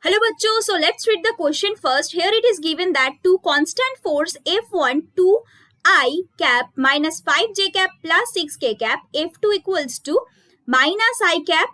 Hello bachcho, so let's read the question first. Here it is given that two constant force F1 2I cap minus 5j cap plus 6k cap F2 equals to minus I cap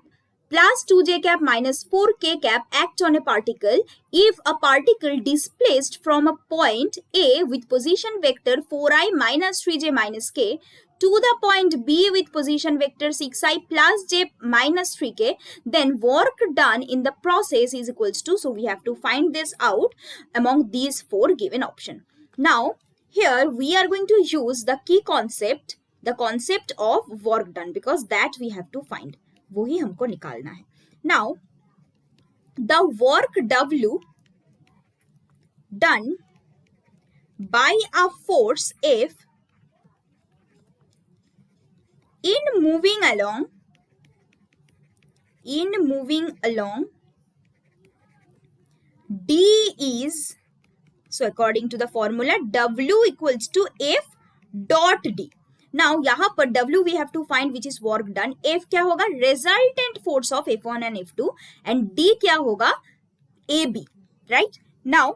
plus 2j cap minus 4k cap act on a particle if a particle displaced from a point A with position vector 4i minus 3j minus k to the point B with position vector 6i plus j minus 3k, then work done in the process is equals to, so we have to find this out among these four given option. Now here we are going to use the key concept, the concept of work done, because that we have to find, वो ही हमको निकालना है. Now the work W done by a force F in moving along D is, so according to the formula W equals to F dot D. Now यहाँ पर W we have to find which is work done. F क्या होगा, resultant force of F1 and F2, and D क्या होगा, AB, right? Now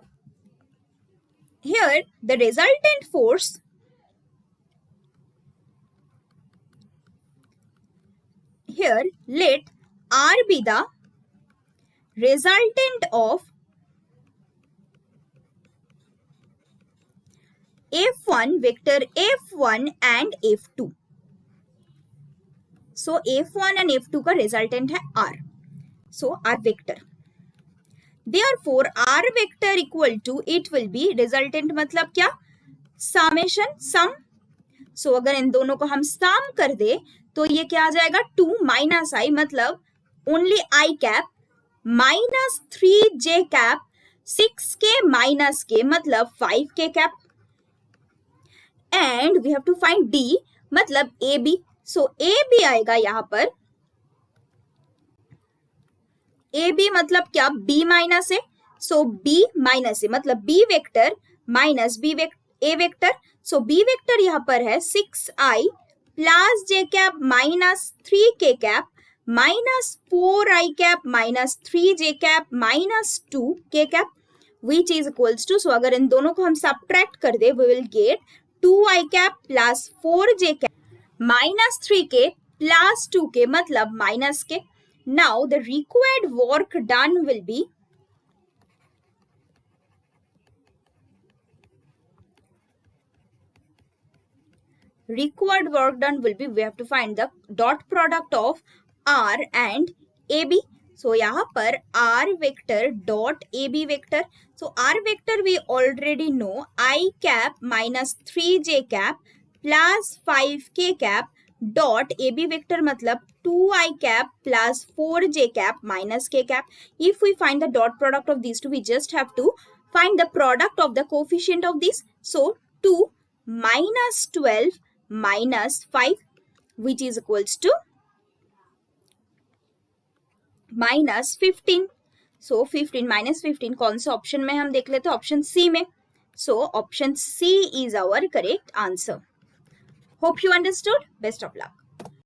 here the resultant force here, let R be the resultant of F1 vector F1 and F2. So F1 and F2 का resultant है R. So R vector. Therefore R vector equal to, it will be resultant मतलब क्या, summation sum. So अगर इन दोनों को हम sum कर दे तो ये क्या आ जाएगा, 2 minus I मतलब only I cap minus 3j cap 6k minus k मतलब 5k cap, and we have to find D मतलब AB. So AB आएगा यहाँ पर, AB मतलब क्या, B minus A. So B minus A मतलब B vector minus B A vector. So B vector यहाँ पर है 6i plus j cap minus 3k cap minus 4i cap minus 3j cap minus 2k cap, which is equals to, so अगर इन दोनों को हम subtract कर दे, we will get 2i cap plus 4j cap minus 3k plus 2k मतलब minus k. Now the required work done will be we have to find the dot product of R and AB. So यहाँ पर R vector dot AB vector. So R vector we already know, I cap minus 3j cap plus 5k cap dot AB vector मतलब 2i cap plus 4j cap minus k cap. If we find the dot product of these two, we just have to find the product of the coefficient of these. So 2 minus 12 minus 5, which is equals to minus 15. So 15 minus 15 कौन सा option में हम देख लेते हैं, option C में. So option C is our correct answer. Hope you understood. Best of luck.